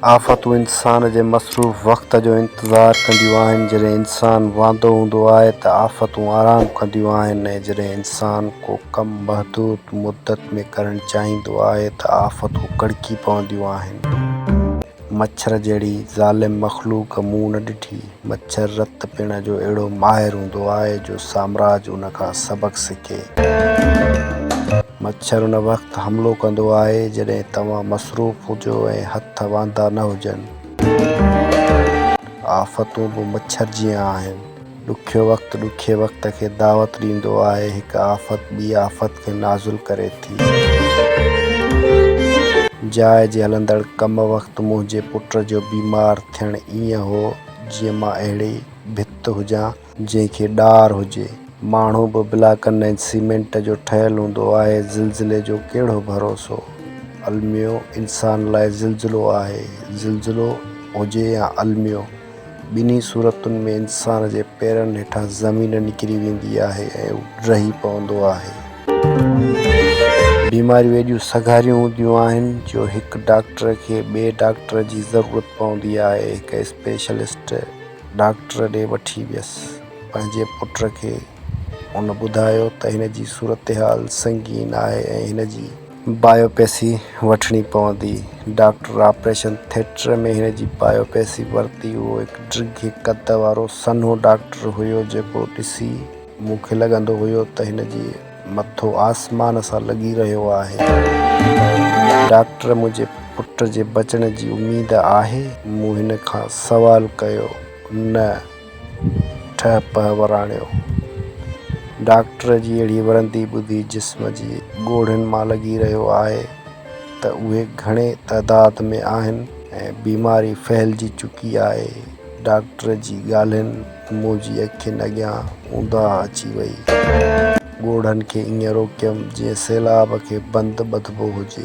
आफ़तूं इंसान जे मसरूफ़ वक़्त जो इंतज़ारु कंदियूं आहिनि। जॾहिं इंसानु वांदो हूंदो आहे त आफ़तूं आराम कंदियूं आहिनि, ऐं जॾहिं इंसानु को कमु महदूद मुद्दत में करणु चाहींदो आहे त आफ़तूं कड़की पवंदियूं आहिनि। मच्छर जहिड़ी ज़ालिम मख़लूक़ मूं न ॾिठी। मच्छर रत पिअण जो अहिड़ो माहिर हूंदो आहे जो साम्राज्य उन खां सबक़ु सिखे। मच्छर उन वक़्तु हमिलो कंदो आहे जॾहिं तव्हां मसरूफ़ हुजो ऐं हथ वांदा न हुजनि। आफ़तूं बि मच्छर जीअं आहिनि। ॾुखियो वक़्तु ॾुखे वक़्त खे दावत ॾींदो आहे। हिकु आफ़त ॿी आफ़त खे नाज़ुल करे थी। जाइ जे हलंदड़ कम वक़्तु मुंहिंजे पुट जो बीमार थियणु ईअं हो जीअं मां अहिड़ी भित हुजां जंहिंखे ॾार हुजे। माण्हू बि ब्लाकनि ऐं सीमेंट जो ठहियलु हूंदो आहे। ज़िलज़िले जो कहिड़ो भरोसो। अलमियो इंसान लाइ ज़िलज़िलो आहे। ज़िलज़िलो हुजे या अलमियो, ॿिन्ही सूरतुनि में इंसान जे पेरनि हेठां ज़मीन निकिरी वेंदी आहे ऐं रही पवंदो आहे। बीमारियूं एॾियूं सघारियूं हूंदियूं आहिनि जो हिकु डॉक्टर खे ॿिए डॉक्टर जी ज़रूरत पवंदी आहे। हिकु स्पेशलिस्ट डॉक्टर ॾे वठी वियसि। पंहिंजे पुट खे उन ॿुधायो त हिन जी सूरत हाल संगीन आहे ऐं हिन जी बायोप्सी वठणी पवंदी। डॉक्टर ऑपरेशन थिएटर में हिन जी बायोप्सी वरिती। उहो हिकु ड्रिघे कद वारो सन्हो डॉक्टर हुयो जेको ॾिसी मूंखे लॻंदो हुयो त हिन जी मथो आसमान सां लॻी रहियो आहे। डॉक्टर मुंहिंजे पुट जे बचण जी उमेद आहे? मूं हिन खां सवाल कयो। न, ठह पहवराणियो। डॉक्टर जी अहिड़ी वरंदी ॿुधी जिस्म जी ॻोढ़नि मां लॻी रहियो आहे त उहे घणे तइदाद में आहिनि ऐं बीमारी फहिलिजी चुकी आहे। डॉक्टर जी ॻाल्हियुनि मुंहिंजी अखियुनि अॻियां ऊंधा अची वई। ॻोढ़नि खे ईअं रोकियमि जीअं सैलाब खे बंदि ॿधिबो हुजे।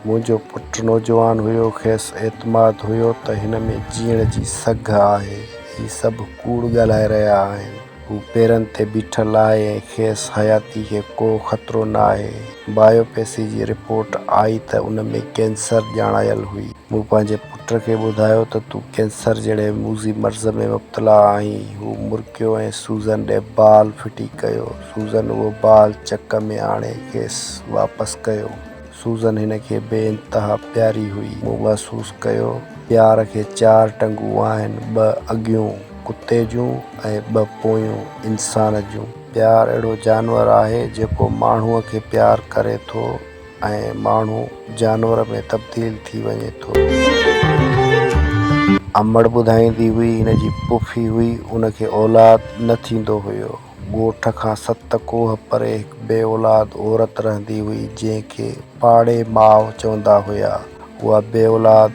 मुंहिंजो पुटु नौजवान हुयो। खेसि एतमाद हुयो त हिन में जीअण जी सघ आहे। ही सभु कूड़ ॻाल्हाए रहिया आहिनि। हू पेरनि ते बीठल आहे ऐं खेसि हयाती खे को ख़तरो न आहे। बायोप्सी जी रिपोर्ट आई त उन में कैंसर ॼाणायल हुई। मूं पंहिंजे पुट खे ॿुधायो त तूं कैंसर जहिड़े मूज़ी मर्ज़ में मुब्तला आहीं। हू मुर्कियो ऐं सूज़न ॾे बाल फिटी कयो। सूज़न उहो बाल चक में आणे खेसि वापसि कयो। सूज़न हिन खे बेइंतहा प्यारी हुई। मूं महसूसु कयो प्यार खे 4 टंगूं आहिनि, 2 अॻियूं कुते जूं ऐं 2 पोयूं इंसान जूं। प्यार अहिड़ो जानवर आहे जेको माण्हूअ खे प्यार करे थो ऐं माण्हू जानवर में तब्दील थी वञे थो। अमड़ ॿुधाईंदी हुई हिन जी पुफी हुई, उनखे औलाद न थींदो हुयो। ॻोठ खां 7 कोह परे हिकु बे औलाद औरत रहंदी हुई जंहिंखे पाड़े माउ चवंदा हुआ। उहा बे औलाद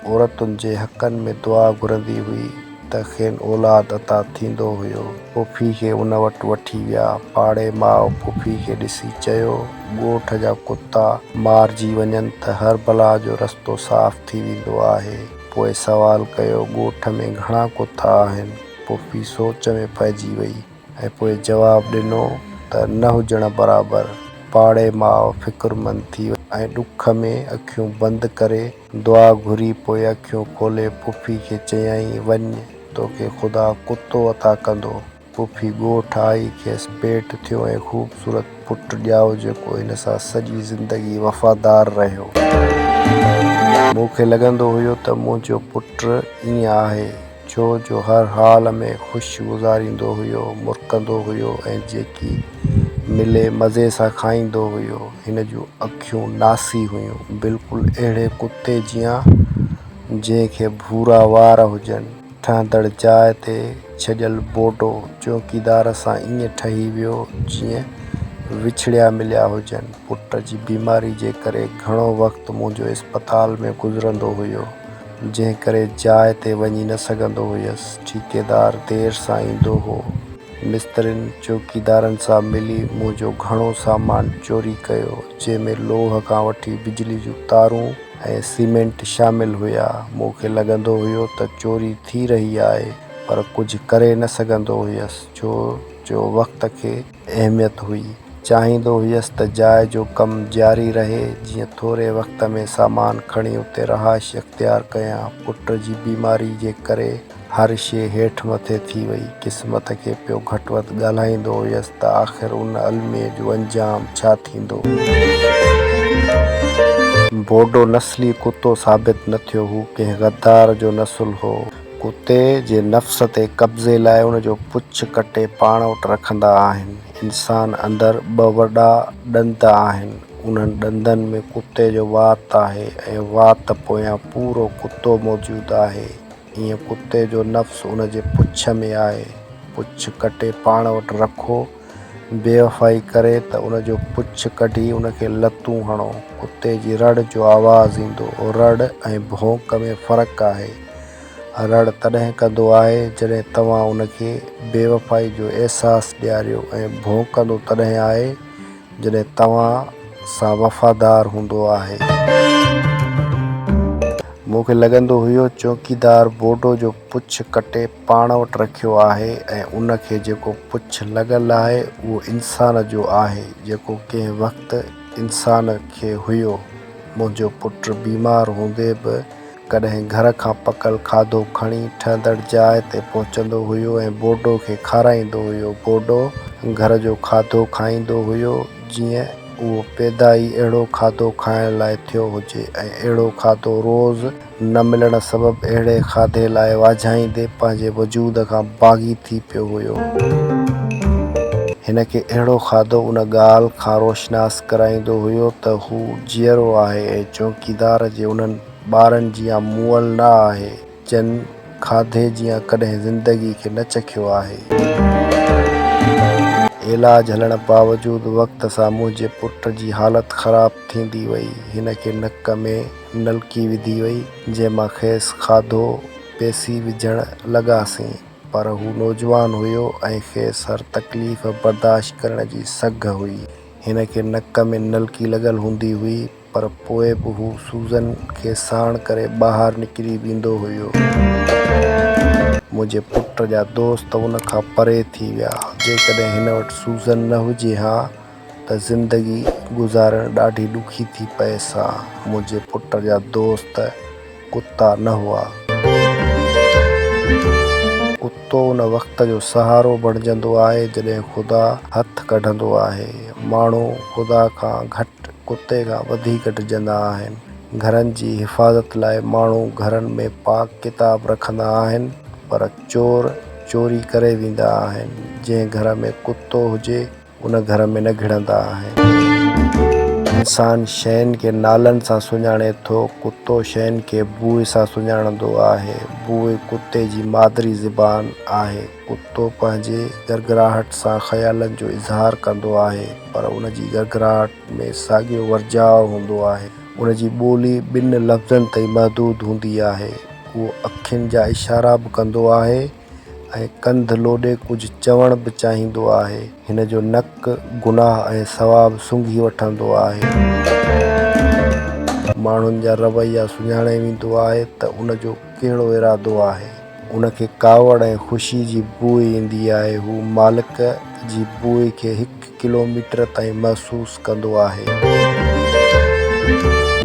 औरतुनि जे हक़नि में दुआ घुरंदी हुई त खेनि औलाद अता थींदो हुयो। पुफी खे उन वटि वठी विया। पाड़े माउ पुफी खे ॾिसी चयो, ॻोठ जा कुता मारिजी वञनि त हर बला जो रस्तो साफ़ थी वेंदो आहे। पोइ सवाल कयो, ॻोठ में घणा कुता आहिनि? पुफी सोच में पइजी वई ऐं पोइ जवाबु ॾिनो त न हुजण बराबरि। पाड़े माउ फ़िक्रमंद थी ऐं ॾुख में अखियूं बंदि करे दुआ घुरी पोइ अखियूं खोले पुफी खे चयईं, वञ, तोखे ख़ुदा कुतो अता कंदो। पुफी ॻोठ आई। खेसि पेट थियो ऐं ख़ूबसूरत पुटु ॼाओ जेको हिन सां सॼी ज़िंदगी वफ़ादार रहियो। मूंखे लॻंदो हुयो त मुंहिंजो पुटु ईअं आहे छो जो हर हाल में ख़ुशि गुज़ारींदो हुयो, मुर्कंदो हुयो ऐं जेकी मिले मज़े सां खाईंदो हुयो। हिन जूं अखियूं नासी हुयूं, बिल्कुलु अहिड़े कुते जियां जंहिंखे भूरा वार हुजनि। ठहंदड़ जाइ ते छॾियल बोडो चौकीदार सां ईअं ठही वियो जीअं विछड़िया मिलिया हुजनि। पुट जी बीमारी जे करे घणो वक़्तु मुंहिंजो इस्पताल में गुज़रंदो हुयो, जंहिं करे जाइ ते वञी न सघंदो हुयसि। ठेकेदार देरि सां ईंदो हो। मिस्त्रियुनि चौकीदारनि सां मिली मुंहिंजो घणो सामान चोरी कयो, जंहिंमें लोह खां वठी बिजली जूं तारूं ऐं सीमेंट शामिल हुया। मूंखे लॻंदो हुयो त चोरी थी रही आहे, पर कुझु करे न सघंदो हुयसि छो जो वक़्त खे अहमियत हुई। चाहींदो हुयसि त जाइ जो कमु जारी रहे, जीअं थोरे वक़्त में सामान खणी उते रहाइश इख़्तियार कयां। पुट जी बीमारी जे करे हर शइ हेठि मथे थी वई। क़िस्मत खे पियो घटि वधि ॻाल्हाईंदो हुयसि त आख़िर उन अलमीअ जो अंजाम छा थींदो। बोडो नस्ली कुतो साबित न थियो, हू कंहिं गद्दार जो नसुल हो। कुते जे नफ़्स ते कब्ज़े लाइ उन जो पुछ कटे पाण वटि रखंदा आहिनि। इंसान अंदरि 2 वॾा ॾंद आहिनि। उन्हनि ॾंदनि में कुते जो वात आहे ऐं वात पोयां पूरो कुतो मौजूदु आहे। ईअं कुते जो नफ़्स उन जे पुछ में आहे। पुछ कटे पाण वटि रखो, बेवफ़ाई करे त उन जो पुछ कढी उन खे लतूं हणो। कुते जी रड़ जो आवाज़ ईंदो। रड़ ऐं भौंक में फ़र्क़ु आहे। रड़ तॾहिं कंदो आहे जॾहिं तव्हां उन खे बेवफ़ाई जो अहसासु ॾियारियो ऐं भौंकंदो तॾहिं आहे जॾहिं तव्हां सां वफ़ादार हूंदो आहे। मूंखे लॻंदो हुयो चौकीदार बोडो जो पुछ कटे पाण वटि रखियो आहे ऐं उन खे जेको पुछ लॻल आहे उहो इंसान जो आहे, जेको कंहिं वक़्तु इंसान खे हुयो। मुंहिंजो पुटु बीमार हूंदे बि कॾहिं घर खां पकल खाधो खणी ठहंदड़ जाइ ते पहुचंदो हुयो ऐं बोडो खे खाराईंदो हुयो। बोडो घर जो खाधो खाईंदो हुयो जीअं उहो पैदा ई अहिड़ो खाधो खाइण लाइ थियो हुजे ऐं अहिड़ो खाधो रोज़ न मिलण सबबु अहिड़े खाधे लाइ वाझाईंदे पंहिंजे वजूद खां बाग़ी थी पियो हुयो। हिन खे अहिड़ो खाधो उन ॻाल्हि खां रोशनास कराईंदो हुयो त हू जीअरो आहे ऐं चौकीदार जे उन्हनि ॿारनि जीअं मुअल न आहे, जन खाधे जीअं कॾहिं ज़िंदगी खे न चखियो आहे। इलाज हलण बावजूदु वक़्त सां मुंहिंजे पुट जी हालत ख़राब थींदी वई। हिन खे नक में नलकी विधी वई, जंहिंमां खेसि खाधो पेसी विझण लॻासीं, पर हू नौजवान हुयो ऐं खेसि हर तकलीफ़ बर्दाश्त करण जी सघ हुई। हिन खे नक में नलकी लॻल हूंदी हुई, पर पोइ बि हू सूज़न खे साण करे ॿाहिरि निकिरी वेंदो हुयो। मुंहिंजे पुट जा दोस्त उन खां परे थी विया। जेकॾहिं हिन वटि सूज़न न हुजे हा त ज़िंदगी गुज़ारणु ॾाढी ॾुखी थी पएसि हा। मुंहिंजे पुट जा दोस्त कुता न हुआ। कुतो उन वक़्त जो सहारो बणिजंदो आहे जॾहिं ख़ुदा हथु कढंदो आहे। माण्हू ख़ुदा खां घटि कुते खां वधीक डिॼंदा आहिनि। घरनि जी हिफ़ाज़त लाइ माण्हू घरनि में पाक किताब रखंदा आहिनि, पर चोर चोरी करे वेंदा आहिनि। जंहिं घर में कुतो हुजे उन घर में न घिड़ंदा आहिनि। इंसान शयुनि खे नालनि सां सुञाणे थो, कुतो शयुनि खे बूए सां सुञाणंदो आहे। बूए कुते जी मादरी ज़बान आहे। कुतो पंहिंजे गरगराहट सां ख़्यालनि जो इज़हार कंदो आहे, पर उन जी गरगराहट में साॻियो वर्जाउ हूंदो आहे। उन जी ॿोली 2 लफ़्ज़नि ताईं महदूद हूंदी आहे। उहो अखियुनि जा इशारा बि कंदो आहे ऐं कंध लोॾे कुझु चवण बि चाहींदो आहे। हिन जो नक गुनाह ऐं सवाबु सूंघी वठंदो आहे। माण्हुनि जा रवैया सुञाणे वेंदो आहे त उन जो कहिड़ो इरादो आहे। उन खे कावड़ ऐं ख़ुशी जी बूइ ईंदी आहे। हू मालिक जी बूइ खे 1 किलोमीटर ताईं महसूसु कंदो आहे।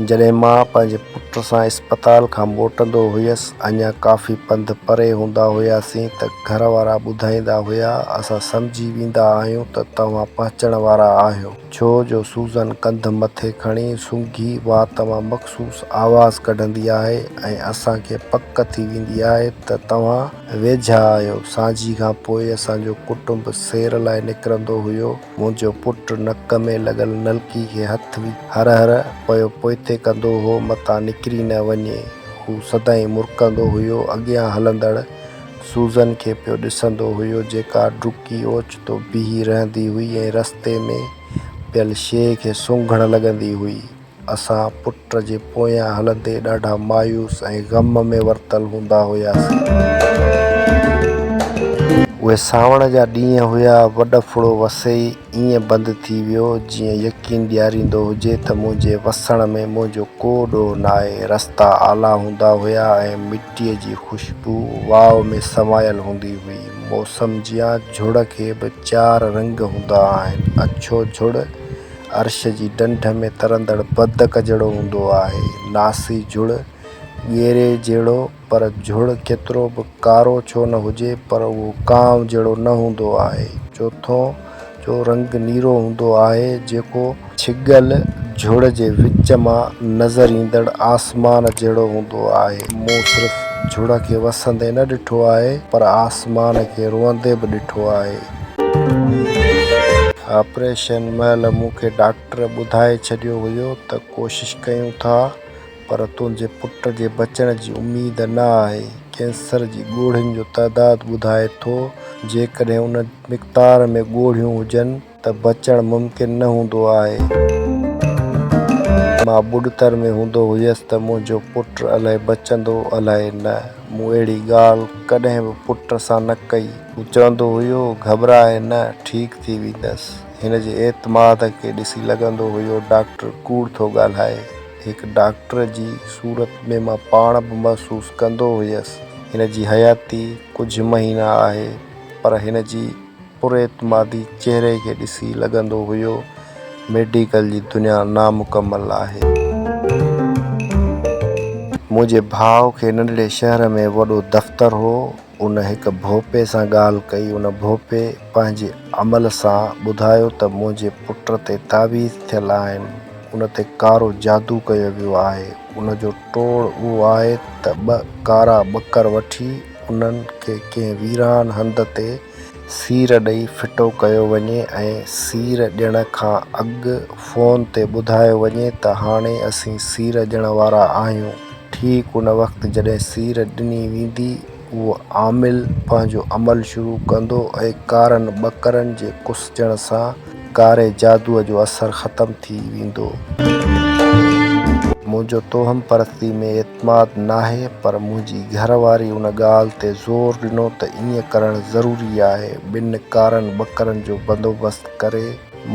जॾहिं मां पंहिंजे पुट सां इस्पताल खां मोटंदो हुयसि, अञा काफ़ी पंधु परे हूंदा हुआसीं त घर वारा ॿुधाईंदा हुआ, असां सम्झी वेंदा आहियूं त तव्हां पहुचण वारा आहियो, छो जो सूज़न कंध मथे खणी सूंघी वात मां मख़सूसु आवाज़ कढंदी आहे ऐं असांखे पक थी वेंदी आहे त तव्हां वेझा आहियो। सांझी खां पोइ असांजो कुटुंब सैर लाइ निकिरंदो हुयो। मुंहिंजो पुटु नक में लॻल नलकी खे हथ हर हर पियो पोइते कंदो हो, मतां निकिरी न वञे। हू सदाईं मुरकंदो हुयो, अॻियां हलंदड़ सूज़न खे पियो ॾिसंदो हुयो, जेका डुकी ओचितो बीही रहंदी हुई ऐं रस्ते में पियल शइ खे सूंघण लॻंदी हुई। असां पुट जे पोयां हलंदे ॾाढा मायूस ऐं ग़म में वरतल हूंदा हुआसीं। उहे सावण जा ॾींहं हुया, वॾफड़ो वसई ईअं बंदि थी वियो जीअं यकीन ॾियारींदो हुजे त मुंहिंजे वसण में मुंहिंजो को ॾोह न आहे। रस्ता आला हूंदा हुया ऐं मिटीअ जी ख़ुशबू वाव में समायल हूंदी हुई। मौसम जिया झुड़ खे बि 4 रंग हूंदा आहिनि। अछो झुड़ अर्श जी ॾंढ में तरंदड़ बदक जहिड़ो हूंदो आहे। नासी झुड़ ॻेरे जहिड़ो, पर झुड़ केतिरो बि कारो छो न हुजे पर उहो कांव जहिड़ो न हूंदो आहे। चोथों जो रंग नीरो हूंदो आहे, जेको छिगल झुड़ जे विच मां नज़र ईंदड़ आसमान जहिड़ो हूंदो आहे। मूं सिर्फ़ झुड़ खे वसंदे न ॾिठो आहे, पर आसमान खे रुअंदे बि ॾिठो आहे। ऑपरेशन महिल मूंखे डॉक्टर ॿुधाए छॾियो हुयो त कोशिशि कयूं था, पर तुंहिंजे पुट जे बचण जी उमेद न आहे। कैंसर जी ॻोढ़ियुनि जो तइदादु ॿुधाए थो। जेकॾहिं उन मिक़दार में ॻोढ़ियूं हुजनि त बचणु मुमकिन न हूंदो आहे। मां ॿुॾतर में हूंदो हुयसि त मुंहिंजो पुटु अलाए बचंदो अलाए न। मूं अहिड़ी ॻाल्हि कॾहिं बि पुट सां न कई। हू चवंदो हुयो, घबराए न, ठीकु थी वेंदसि। हिन जे एतमाद खे ॾिसी लॻंदो हुयो डॉक्टर कूड़ थो ॻाल्हाए। हिकु डॉक्टर जी सूरत में मां पाण बि महसूसु कंदो हुयसि। हिन जी हयाती कुझु महीना आहे, पर हिन जी पुरएतमादी चहिरे खे ॾिसी लॻंदो हुयो मेडिकल जी दुनिया नामुकमल आहे। मुंहिंजे भाउ खे नंढड़े शहर में वॾो दफ़्तरु हो। उन हिकु भोपे सां ॻाल्हि कई। उन भोपे पंहिंजे अमल सां ॿुधायो त मुंहिंजे पुट ते तावीज़ थियल आहिनि। उन ते कारो जादू कयो वियो आहे। उन जो टोड़ उहो आहे त 2 कारा ॿकर वठी उन्हनि खे कंहिं वीरान हंध ते सीर ॾेई फिटो कयो वञे ऐं सीर ॾियण खां अॻु फ़ोन ते ॿुधायो वञे त हाणे असीं सीर ॾियण वारा आहियूं। ठीक उन वक़्तु जॾहिं सीर ॾिनी वेंदी, उहो आमिल पंहिंजो अमल शुरू कंदो ऐं कारनि ॿकरनि जे कुसजण सां कारे जादूअ जो असरु ख़तमु थी वेंदो। मुंहिंजो तोहम परस्ती में एतमाद नाहे, पर मुंहिंजी घरवारी उन ॻाल्हि ते ज़ोर ॾिनो त ईअं करणु ज़रूरी आहे। 2 कारनि ॿकरनि जो बंदोबस्तु करे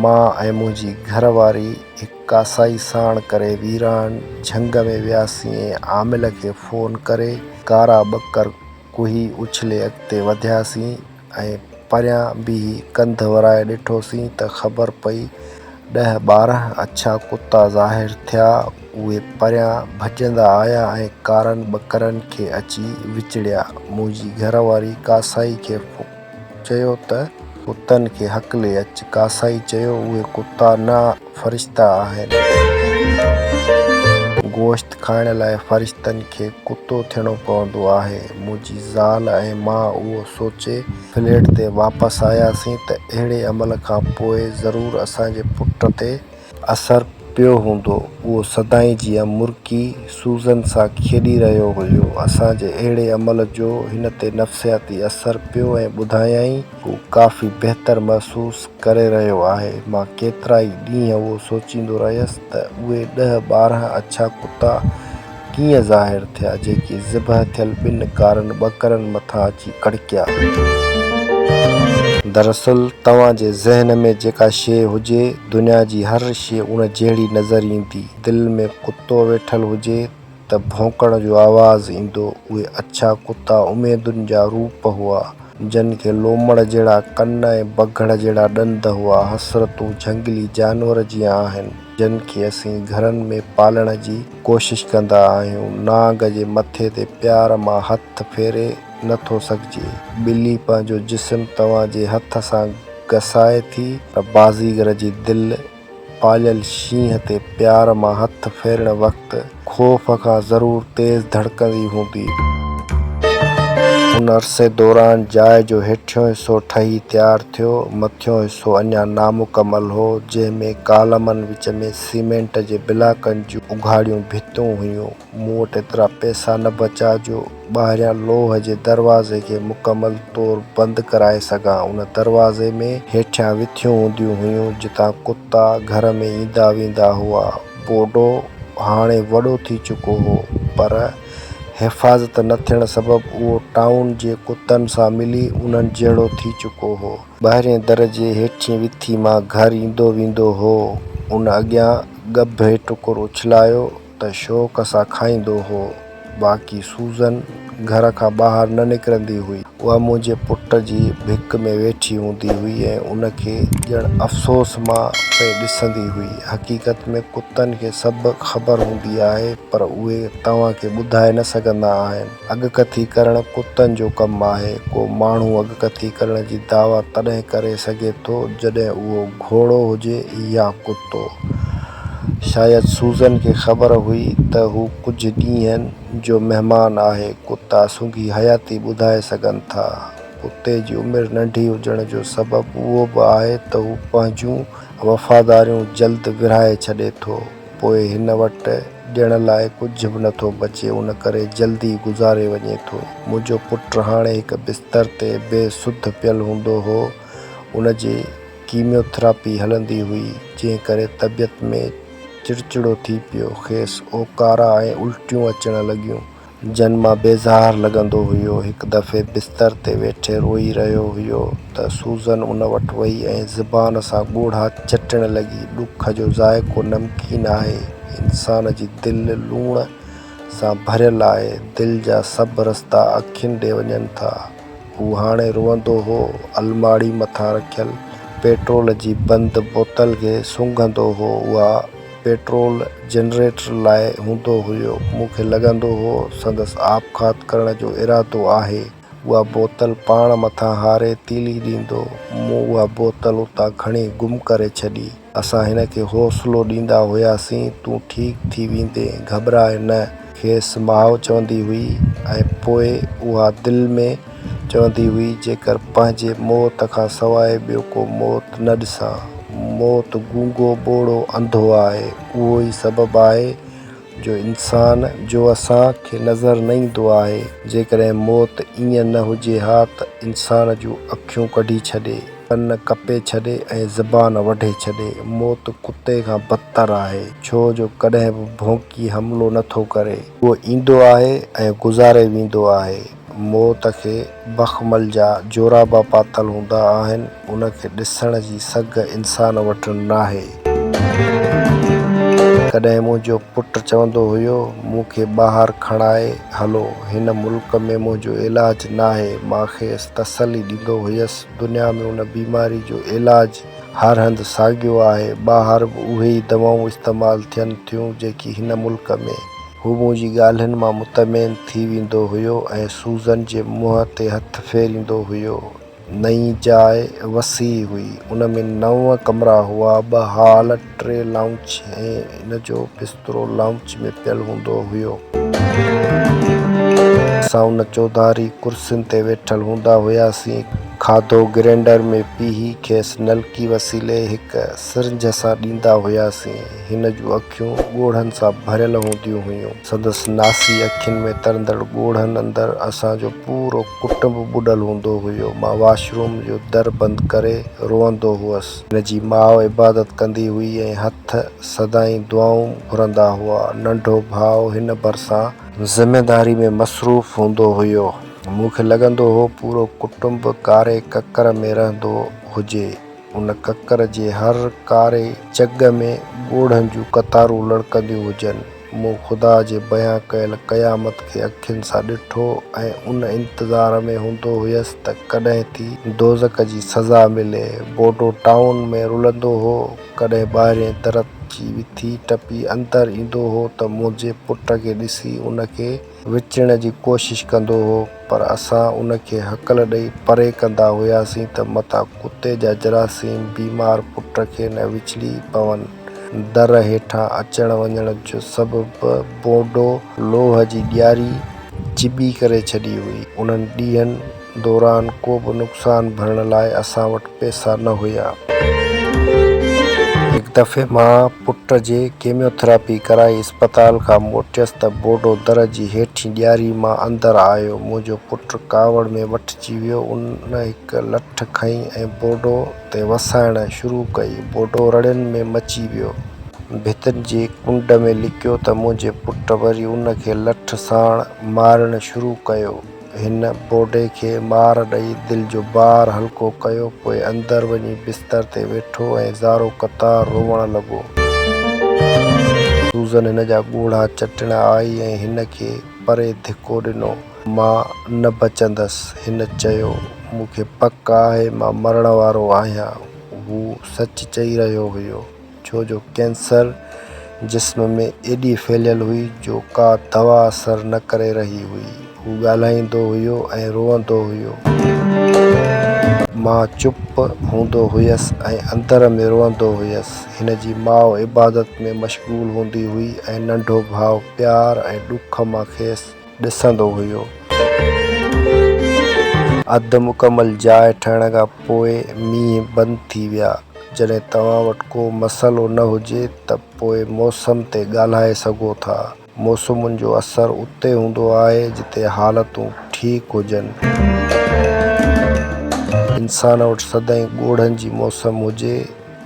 मां ऐं मुंहिंजी घरवारी हिकु कासाई साण करे वीरान झंग में वियासीं ऐं आमिल खे फ़ोन करे कारा ॿकर कुही उछले अॻिते वधियासीं ऐं परियां बीही कंध वराए ॾिठोसीं त ख़बर पई 10-12 अछा कुता ज़ाहिर थिया। उहे परियां भॼंदा आया ऐं कारनि ॿकरनि खे अची विचिड़िया। मुंहिंजी घरवारी कासाई खे चयो त कुतनि खे हकले अच। कासाई चयो, उहे कुता न, फ़रिश्ता आहिनि। गोश्त खाइण लाइ फ़रिश्तनि खे कुतो थियणो पवंदो आहे। मुंहिंजी ज़ाल ऐं मां उहो सोचे फ्लैट ते वापसि आयासीं त अहिड़े अमल खां पोइ ज़रूरु असांजे पुट ते असरु पियो हूंदो। उहो सदाईं जीअं मुर्गी सूज़न सां खेॾी रहियो हुयो। असांजे अहिड़े अमल जो हिन ते नफ़्सियाती असरु पियो ऐं ॿुधायईं हू काफ़ी बहितर महसूसु करे रहियो आहे। मां केतिरा ई ॾींहं उहो सोचींदो रहियसि त उहे 10-12 अछा कुता कीअं ज़ाहिर थिया, जेके ज़िबह थियल 2 कारनि ॿकरनि मथां अची कड़किया। दरअसल तव्हांजे ज़हन में जेका शइ हुजे, दुनिया जी हर शइ उन जहिड़ी नज़र ईंदी। दिलि में कुतो वेठल हुजे त भौंकण जो आवाज़ु ईंदो। उहे अछा कुता उमेदुनि जा रूप हुआ, जिन खे लोमड़ जहिड़ा कन ऐं बघड़ जहिड़ा ॾंद हुआ। हसरतूं झंगली जानवर जीअं आहिनि, जिन खे असीं घरनि में पालण जी कोशिशि कंदा आहियूं। नांग जे मथे ते प्यार मां हथु फेरे नथो सघिजे। ॿिली पंहिंजो जिस्म तव्हांजे हथ सां घसाए थी, पर बाज़ीगर जी दिलि पालियल शींहं ते प्यार मां हथु फेरण वक़्तु ख़ौफ़ खां ज़रूरु तेज़ धड़कंदी हूंदी। उन अरसे दौरान जाइ जो हेठियों हिसो ठही तयारु थियो। मथियों हिसो अञा नामुकमल हो, जंहिंमें कालमनि विच में सीमेंट जे ब्लाकनि जूं उघाड़ियूं भितियूं हुयूं। मूं वटि एतिरा पैसा न बचा जो ॿाहिरियां लोह जे दरवाज़े खे मुकमल तौरु बंदि कराए सघां। उन दरवाज़े में हेठियां विथियूं हूंदियूं हुयूं, जितां कुता घर में ईंदा वेंदा हुआ। बोडो हाणे वॾो थी चुको हो, पर हिफ़ाज़त न थियण सबबि उहो टाउन जे कुतनि सां मिली उन्हनि जहिड़ो थी चुको हो। ॿाहिरें दर जे हेठिएं विथी मां घर ईंदो वेंदो हो। उन अॻियां ॻभे टुकुर उछलायो त शौक़ सां खाईंदो हो। बाक़ी सूज़न घर खां ॿाहिरि न निकिरंदी हुई। उहा मुंहिंजे पुट जी भिक में वेठी हूंदी हुई ऐं उनखे ॼण अफ़सोस मां पई ॾिसंदी हुई। हक़ीक़त में कुतनि खे सभु ख़बर हूंदी आहे, पर उहे तव्हांखे ॿुधाए न सघंदा आहिनि। अॻकथी करणु कुतनि जो कमु आहे। को माण्हू अॻकथी करण जी दावा तॾहिं करे सघे थो जॾहिं उहो घोड़ो हुजे या कुतो। शायदि सूज़न खे ख़बर हुई त हू कुझु ॾींहंनि जो महिमान आहे। कुता सूंघी हयाती ॿुधाए सघनि था। कुते जी उमिरि नंढी हुजण जो सबबु उहो बि आहे त हू पंहिंजूं वफ़ादारियूं जल्द विरहाए छॾे थो। पोइ हिन वटि ॾियण लाइ कुझु बि नथो बचे, उन करे जल्दी गुज़ारे वञे थो। मुंहिंजो पुटु हाणे हिकु बिस्तर ते बेसुध पियल हूंदो हो। उन जी कीमियोथेरेपी हलंदी हुई, जंहिं करे तबियत में चिड़चिड़ो थी पियो। खेसि ओकारा ऐं उल्टियूं अचण लॻियूं। जन मां बेज़ार लॻंदो हुयो। हिकु दफ़े बिस्तर ते वेठे रोई रहियो हुयो त सूज़न उन वटि वई ऐं ज़बान सां ॻोढ़हा चटण लॻी। ॾुख जो ज़ाइक़ो नमकीन आहे। इंसान जी दिलि लूण सां भरियल आहे। दिलि जा सभु रस्ता अखियुनि ॾे वञनि था। हू हाणे रोअंदो हो। अलमाड़ी मथां रखियल पेट्रोल जी बंदि बोतल खे सूंघंदो हो। उहा पेट्रोल जनरेटर लाइ हूंदो हुयो। मूंखे लॻंदो हो संदसि आपघात करण जो इरादो आहे। उहा बोतल पाण मथां हारे तीली ॾींदो। मूं उहा बोतल उतां खणी गुम करे छॾी। असां हिन खे हौसलो ॾींदा हुआसीं, तूं ठीकु थी वेंदे, घबराए न, खेसि माउ चवंदी हुई। ऐं पोइ उहा दिलि में चवंदी हुई, जेकर पंहिंजे मौत खां सवाइ ॿियो को मौत न ॾिसां। मौत गूंगो ॿोड़ो अंधो आहे। उहो ई सबबु आहे जो असां खे नज़र न ईंदो आहे। जेकॾहिं मौत ईअं न हुजे हा त इंसान जूं अखियूं कढी छॾे, कन कपे छॾे ऐं ज़बान वढे छॾे। मौत कुते खां बदतर आहे, छो जो कॾहिं बि भौंकी हमिलो नथो करे। उहो ईंदो आहे ऐं गुज़ारे वेंदो आहे। मौत खे बख़मल जा जोराबा पातल हूंदा आहिनि। उनखे ॾिसण जी सघ इंसान वटि नाहे। कॾहिं मुंहिंजो पुटु चवंदो हुयो, मूंखे ॿाहिरि खणाए हलो, हिन मुल्क में मुंहिंजो इलाजु नाहे। मां खेसि तसली ॾींदो हुयसि, दुनिया में उन बीमारी जो इलाजु हर हंधि साॻियो आहे। ॿाहिरि बि उहे ई दवाऊं इस्तेमालु थियनि थियूं जेकी हिन मुल्क में। हू मुंहिंजी ॻाल्हियुनि मां मुतमिन थी वेंदो हुयो ऐं सूज़न जे मुंहं ते हथु फेरींदो हुयो। नई जाइ वसी हुई। उन में 9 कमरा हुआ, 2 हॉल, 3 लाउंज ऐं हिन जो बिस्तरो लाउंज में पियल हूंदो हुयो। असां उन चौधारी कुर्सियुनि ते वेठल हूंदा हुआसीं। खाधो ग्राइंडर में पीही खेसि नलकी वसीले हिकु सिरिंज सां ॾींदा हुआसीं। हिन जूं अखियूं ॻोढ़नि सां भरियल हूंदियूं हुयूं। संदसि नासी अखियुनि में तरंदड़ ॻोढ़नि अंदरि असांजो पूरो कुटुंब ॿुॾल हूंदो हुयो। मां वॉशरूम जो दर बंदि करे रोअंदो हुअसि। हिन जी माउ इबादत कंदी हुई ऐं हथ सदाईं दुआऊं घुरंदा हुआ। नंढो भाउ हिन भरिसां ज़िमेदारी में मसरूफ़ हूंदो हुयो। मूंखे लॻंदो हो पूरो कुटुंब कारे ककर में रहंदो हुजे। उन ककर जे हर कारे चग में ॻोढ़नि जूं कतारूं लड़कंदियूं हुजनि। मूं ख़ुदा जे बयां कयल क़यामत खे अखियुनि सां ॾिठो ऐं उन इंतज़ार में हूंदो हुयसि त कॾहिं थी दोज़ख जी सज़ा मिले। बोडो टाउन में रुलंदो हो। कॾहिं ॿाहिरें दर जी विथी टपी अंदरि ईंदो हो त मुंहिंजे पुट खे ॾिसी उन खे विचिरण जी कोशिशि कंदो हो, पर असां उन खे हकल ॾेई परे कंदा हुआसीं त मथां कुते जा जरासीम बीमार पुट खे न विछड़ी पवनि। दर हेठां अचण वञण जो सबबु बोडो लोह जी ॾियारी चिॿी करे छॾी हुई। उन्हनि ॾींहंनि दौरान को बि नुक़सानु भरण लाइ असां वटि पैसा न हुया। हिकु दफ़े मां पुट जे कीमियोथेरेपी कराई इस्पताल खां मोटियसि त बोडो दर जी हेठीं ॾियारी मां अंदरि आयो। मुंहिंजो पुटु कावड़ में वठिजी वियो। उन हिकु लठ खईं ऐं बोडो ते वसाइण शुरू कई। बोडो रड़ियुनि में मची वियो। भितनि जे कुंड में लिकियो त मुंहिंजे पुट वरी उन खे लठ साण मारणु शुरू कयो। हिन बोडे खे मार ॾेई दिलि जो भार हल्को कयो, पोइ अंदरि वञी बिस्तर ते वेठो ऐं ज़ारो क़तार रोअणु लॻो। सूज़न हिन जा ॻोढ़हा चटण आई ऐं हिन खे परे धिको ॾिनो। मां न बचंदसि, हिन चयो। मूंखे पक आहे मां मरण वारो आहियां। हू सच चई रहियो हुयो, छो जो कैंसर जिस्म में एॾी फैलियल हुई जो का दवा असर न करे रही हुई। हू ॻाल्हाईंदो हुयो ऐं रोअंदो हुयो। मां चुप हूंदो हुयसि ऐं अंदर में रोअंदो हुयसि। हिन जी माउ इबादत में मशगूल हूंदी हुई ऐं नंढो भाउ प्यार ऐं ॾुख मां खेसि ॾिसंदो हुयो। अधु मुकमल जाइ ठहण खां पोइ मींहं बंदि थी विया। जॾहिं तव्हां वटि को मसइलो न हुजे त पोइ मौसम ते ॻाल्हाए सघो था। मौसमुनि जो असरु उते हूंदो आहे जिते हालतूं ठीकु हुजनि। इंसान वटि सदाईं ॻोढ़नि जी मौसम हुजे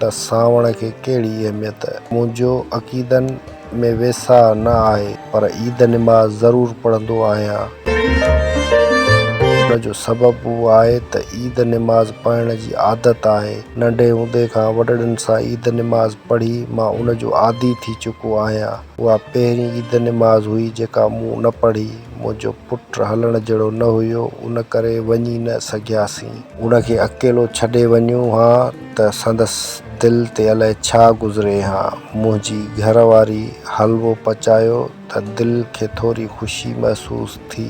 त सावण खे कहिड़ी अहमियत। मुंहिंजो अक़ीदनि में वेसा न आहे, पर ईद निमाज़ ज़रूरु पढ़ंदो आहियां। उन जो सबबु उहो आहे त ईद निमाज़ पढ़ण जी आदत आहे। नंढे हूंदे खां वॾड़नि सां ईद निमाज़ पढ़ी मां उन जो आदी थी चुको आहियां। उहा पहिरीं ईद निमाज़ हुई जेका मूं न पढ़ी। मुंहिंजो पुटु हलण जहिड़ो न हुयो, उन करे वञी न सघियासीं। उन खे अकेलो छॾे वञूं हा त संदसि दिलि ते अलाए छा गुज़रे हा। मुंहिंजी घरवारी हलवो पचायो त दिलि खे थोरी ख़ुशी महसूसु थी।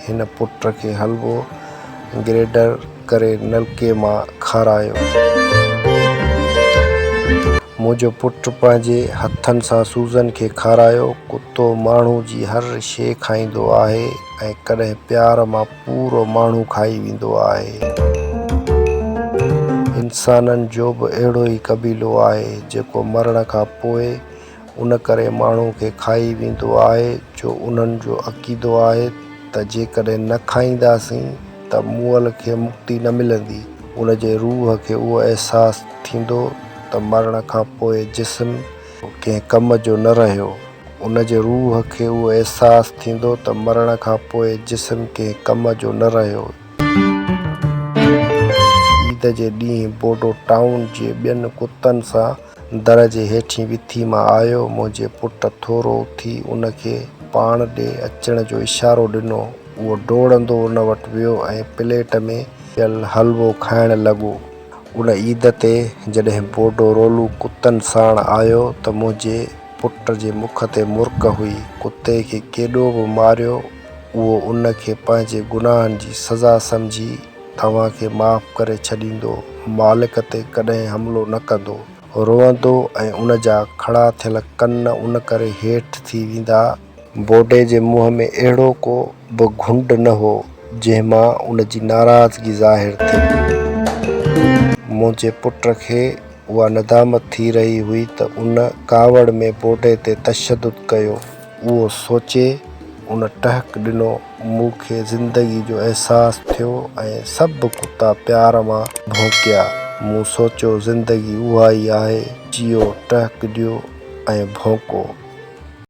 हिन पुट खे हलवो ग्रेडर करे नलके मां खारायो। मुंहिंजो पुटु पंहिंजे हथनि सां सूज़न खे खारायो। कुतो माण्हू जी हर शइ खाईंदो आहे ऐं कॾहिं प्यार मां पूरो माण्हू खाई वेंदो आहे। इंसाननि जो बि अहिड़ो ई क़बीलो आहे जेको मरण खां पोइ उन करे माण्हू खे खाई वेंदो आहे जो उन्हनि जो अक़ीदो आहे त जेकॾहिं न खाईंदासीं त मुअल खे मुक्ति न मिलंदी। उन जे रूह खे उहो अहसासु थींदो त मरण खां पोइ जिस्म कंहिं कम जो न रहियो। उन जे रूह खे उहो अहसासु थींदो त मरण खां पोइ जिस्म कंहिं कम जो न रहियो। ईद जे ॾींहुं बोडो टाउन जे ॿियनि कुतनि सां दर जे हेठि विथी मां आयो। मुंहिंजे पुटु थोरो उथी उन खे पाण ॾे अचण जो इशारो ॾिनो। उहो डोड़ंदो उन वटि वियो ऐं प्लेट में पियल हलवो खाइण लॻो। उन ईद ते जॾहिं बोडो रोलू कुतनि साण आयो त मुंहिंजे पुट जे मुख ते मुर्क हुई। कुते खे केॾो बि मारियो, उहो उन खे पंहिंजे गुनाहनि जी सज़ा सम्झी तव्हांखे माफ़ करे छॾींदो, मालिक ते कॾहिं हमिलो न कंदो। रोअंदो ऐं उन जा खड़ा थियल कन उन करे हेठि थी वेंदा। बोडे जे मुंहं में अहिड़ो को बि घुंड न हो जंहिं मां उन जी नाराज़गी ज़ाहिर थिए। मुंहिंजे पुट खे उहा नदामत थी रही हुई त उन कावड़ में बोडे ते तशदुद कयो। उहो सोचे उन टहक ॾिनो। मूंखे ज़िंदगी जो अहसासु थियो ऐं सभु कुता प्यार मां भौंकिया। मूं सोचियो ज़िंदगी उहा ई आहे, जियो, टहक ॾियो ऐं भौंको।